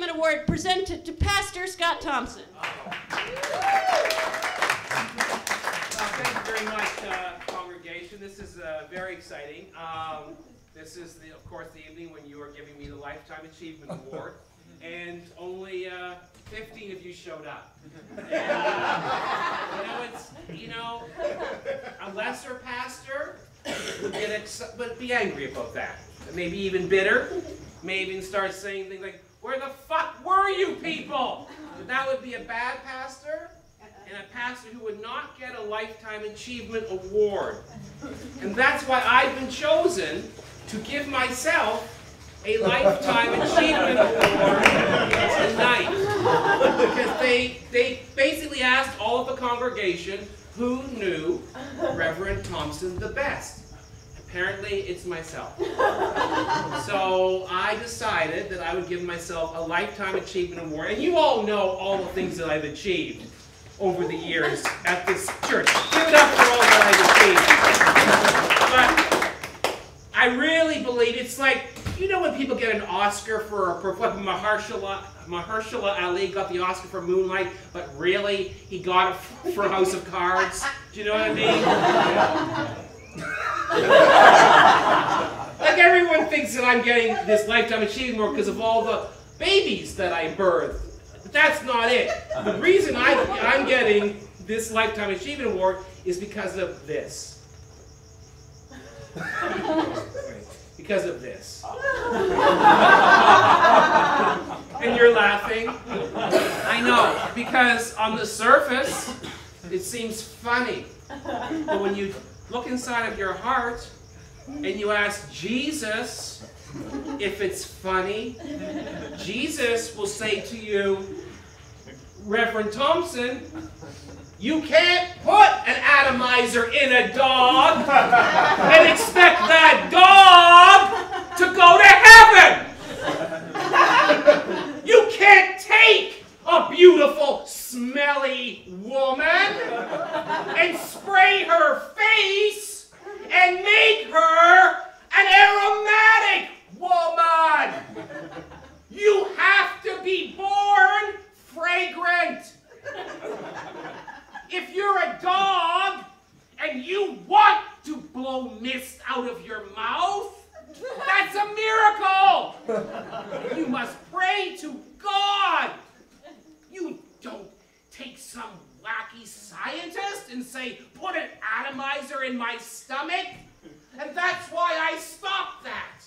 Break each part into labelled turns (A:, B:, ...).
A: Achievement Award presented to Pastor Scott Thompson.
B: Thank you very much, congregation. This is very exciting. This is, of course, the evening when you are giving me the Lifetime Achievement Award, and only 15 of you showed up. And, a lesser pastor would be angry about that. Maybe even bitter. Maybe even start saying things like, "Where the fuck were you people?" That would be a bad pastor, and a pastor who would not get a Lifetime Achievement Award. And that's why I've been chosen to give myself a Lifetime Achievement Award tonight. Because they basically asked all of the congregation who knew Reverend Thompson the best. Apparently, it's myself. So I decided that I would give myself a Lifetime Achievement Award. And you all know all the things that I've achieved over the years at this church. Give it up for all that I've achieved. But I really believe it's like, you know when people get an Oscar for like Mahershala Ali got the Oscar for Moonlight, but really he got it for House of Cards? Do you know what I mean? Like everyone thinks that I'm getting this Lifetime Achievement Award because of all the babies that I birthed. But that's not it. The reason I'm getting this Lifetime Achievement Award is because of this. Because of this. And you're laughing. I know, because on the surface, it seems funny. But when you look inside of your heart and you ask Jesus if it's funny, Jesus will say to you, "Reverend Thompson, you can't put an atomizer in a dog and expect that dog to go to heaven. You can't take a beautiful, smelly woman and spray her face and make her an aromatic woman. You have to be born fragrant. If you're a dog and you want to blow mist out of your mouth, that's a miracle. You must pray to God. You don't take some wacky scientist and say, "Put an atomizer in my stomach." And that's why I stopped that.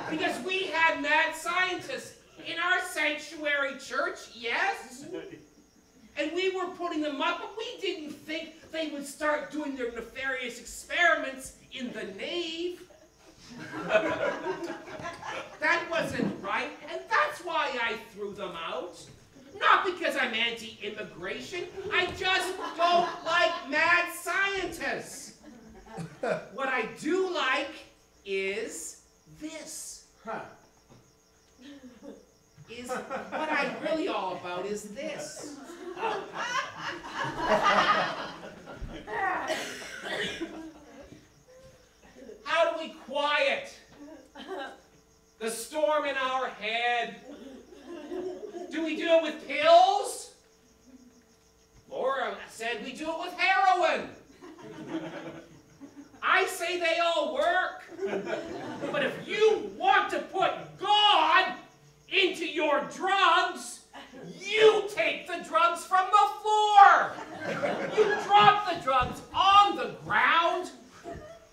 B: Because we had mad scientists in our sanctuary church, yes? And we were putting them up, but we didn't think they would start doing their nefarious experiments in the nave. That wasn't right, and that's why I threw them out. Not because I'm anti-immigration, I just don't like mad scientists. What I do like is this. What I'm really all about is this. How do we quiet the storm in our head? Do we do it with pills? Laura said we do it with heroin. I say they all work. But if you want to put God into your drugs, you take the drugs from the floor. You drop the drugs on the ground.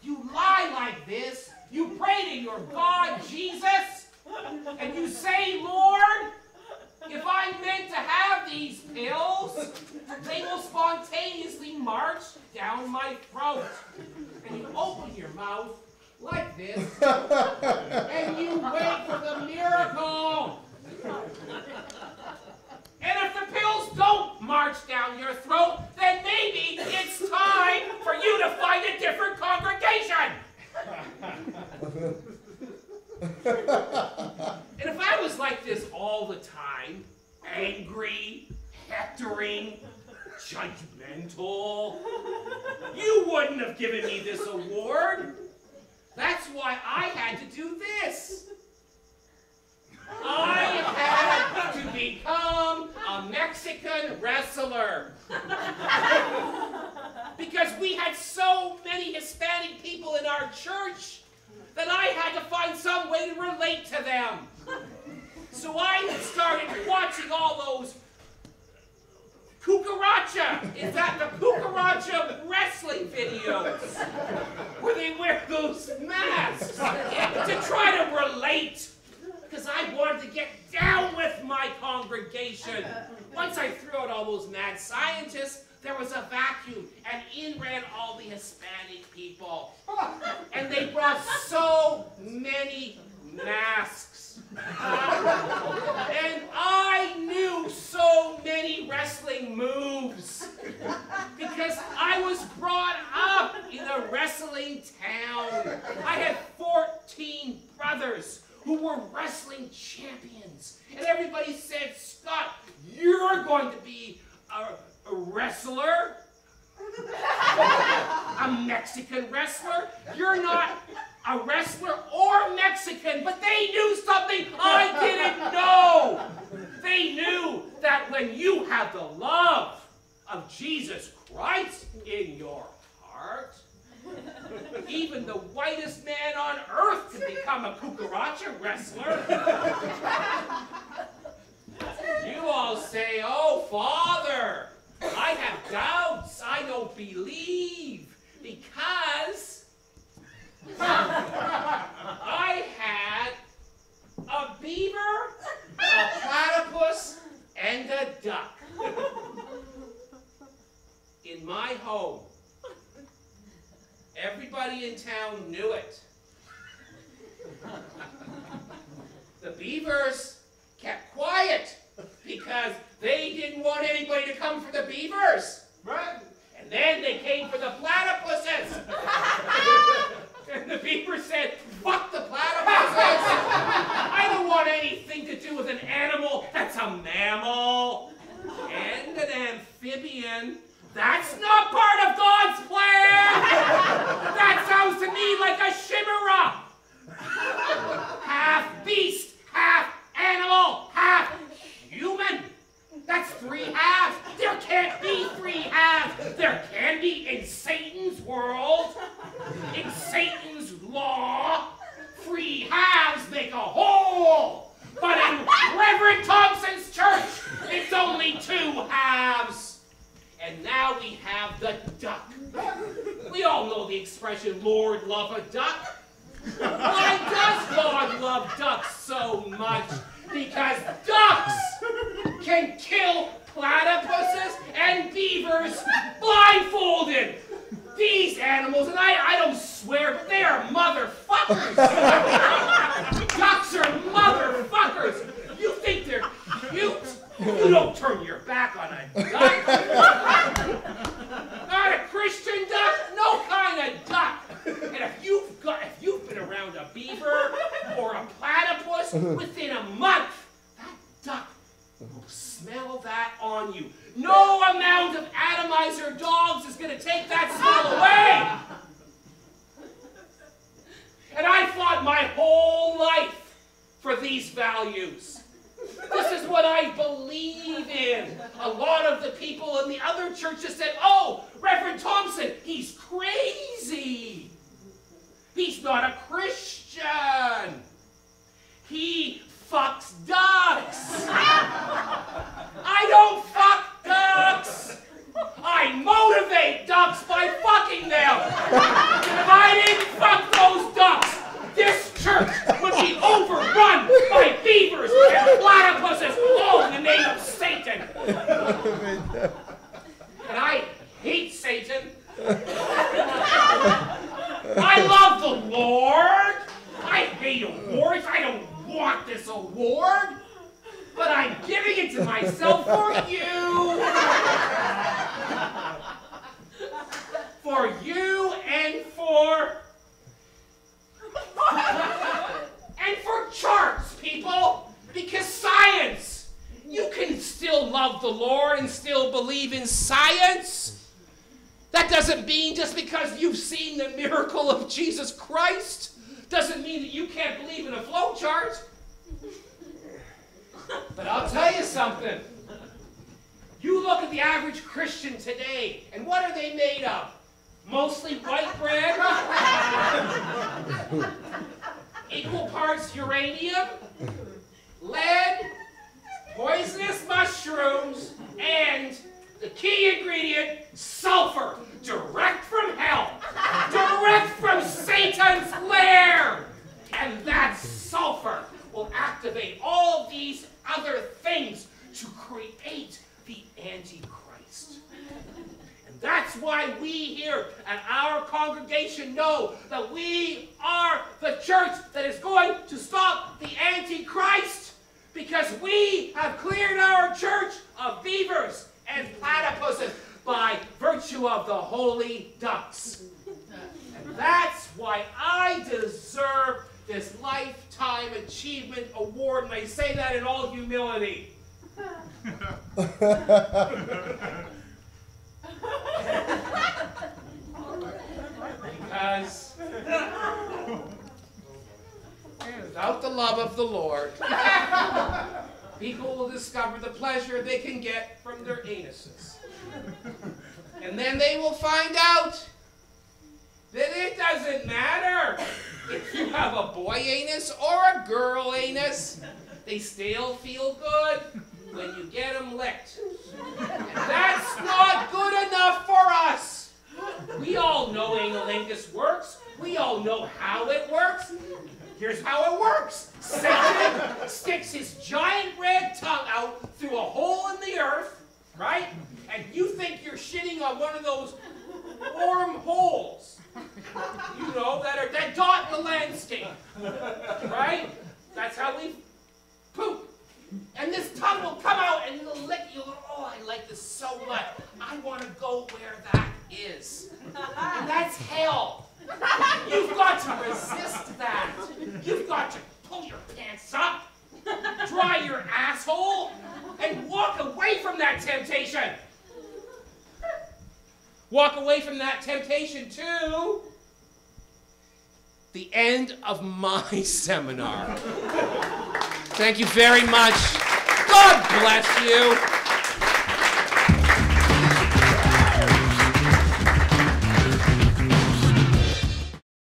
B: You lie like this. You pray to your God, Jesus, and you say, "Lord, if I'm meant to have these pills, they will spontaneously march down my throat." And you open your mouth like this, and you wait for the miracle. And if the pills don't march down your throat, then maybe it's time for you to find a different congregation. And if I was like this all the time, angry, hectoring, judgmental, you wouldn't have given me this award. That's why I had to do this. I had relate to them. So I started watching all those cucaracha. Is that the cucaracha wrestling videos? Where they wear those masks to try to relate. Because I wanted to get down with my congregation. Once I threw out all those mad scientists, there was a vacuum, and in ran all the Hispanic people. And they brought so many masks. And I knew so many wrestling moves because I was brought up in a wrestling town. I had 14 brothers who were wrestling champions. And everybody said, Scott, you're going to be a wrestler? A Mexican wrestler? You're not a wrestler or Mexican, but they knew something I didn't know. They knew that when you have the love of Jesus Christ in your heart, even the whitest man on earth can become a cucaracha wrestler. You all say, oh, Father, I have doubts. I don't believe because I had a beaver, a platypus, and a duck in my home. Everybody in town knew it. The beavers kept quiet because they didn't want anybody to come for the beavers. Right? And then they came for the platypuses. And the beaver said, fuck the platypuses. I don't want anything to do with an animal that's a mammal. And an amphibian. That's not part of God's plan! That sounds to me like a chimera! Half beast, half animal, half human. That's 3 halves. There can't be 3 halves. There can be in Satan's world. In Satan's law, 3 halves make a whole. But in Reverend Thompson's church, it's only 2 halves. And now we have the duck. We all know the expression, Lord, love a duck. Why does God love ducks so much? Because ducks can kill platypuses and beavers blindfolded. These animals, and I don't swear, but they are motherfuckers. Ducks are motherfuckers. You think they're cute? You don't turn your back on a duck. Not a Christian duck, no kind of duck. And if you've been around a beaver or a platypus, within a month, that duck will smell that on you. No amount of atomizer dogs is going to take that smell away. And I fought my whole life for these values. This is what I believe in. A lot of the people in the other churches said, oh, Reverend Thompson, he's crazy. He's not a Christian. He fucks ducks. I don't fuck ducks. I motivate ducks by fucking them. And if I didn't fuck those ducks, this church would be overrun by beavers and platypuses, all in the name of Satan. And I hate Satan. I love the Lord. I hate awards. I don't want this award. But I'm giving it to myself for you. For you and for charts, people. Because science. You can still love the Lord and still believe in science. That doesn't mean just because you've seen the miracle of Jesus Christ doesn't mean that you can't believe in a flowchart. But I'll tell you something. You look at the average Christian today, and what are they made of? Mostly white bread? Equal parts parts uranium, lead, poisonous mushrooms, and the key ingredient, sulfur, direct from hell, direct from Satan's lair. And that sulfur will activate all these other things to create the Antichrist. And that's why we here at our congregation know that we are the church that is going to stop the Antichrist, because we have cleared our church of beavers and platypuses by virtue of the holy ducks. And that's why I deserve this Lifetime Achievement Award, and I say that in all humility. Because without the love of the Lord, people will discover the pleasure they can get from their anuses. And then they will find out that it doesn't matter if you have a boy anus or a girl anus. They still feel good when you get them licked. And that's not good enough for us. We all know analingus works. We all know how it works. Here's how it works. Satan sticks his giant red tongue out through a hole in the earth, right? And you think you're shitting on one of those warm holes, you know, that dot the landscape, right? That's how we poop. And this tongue will come out and it'll lick you. Oh, I like this so much. I want to go where that is. And that's hell. You've got to resist that. You've got to pull your pants up, dry your asshole, and walk away from that temptation. Walk away from that temptation to the end of my seminar. Thank you very much. God bless you.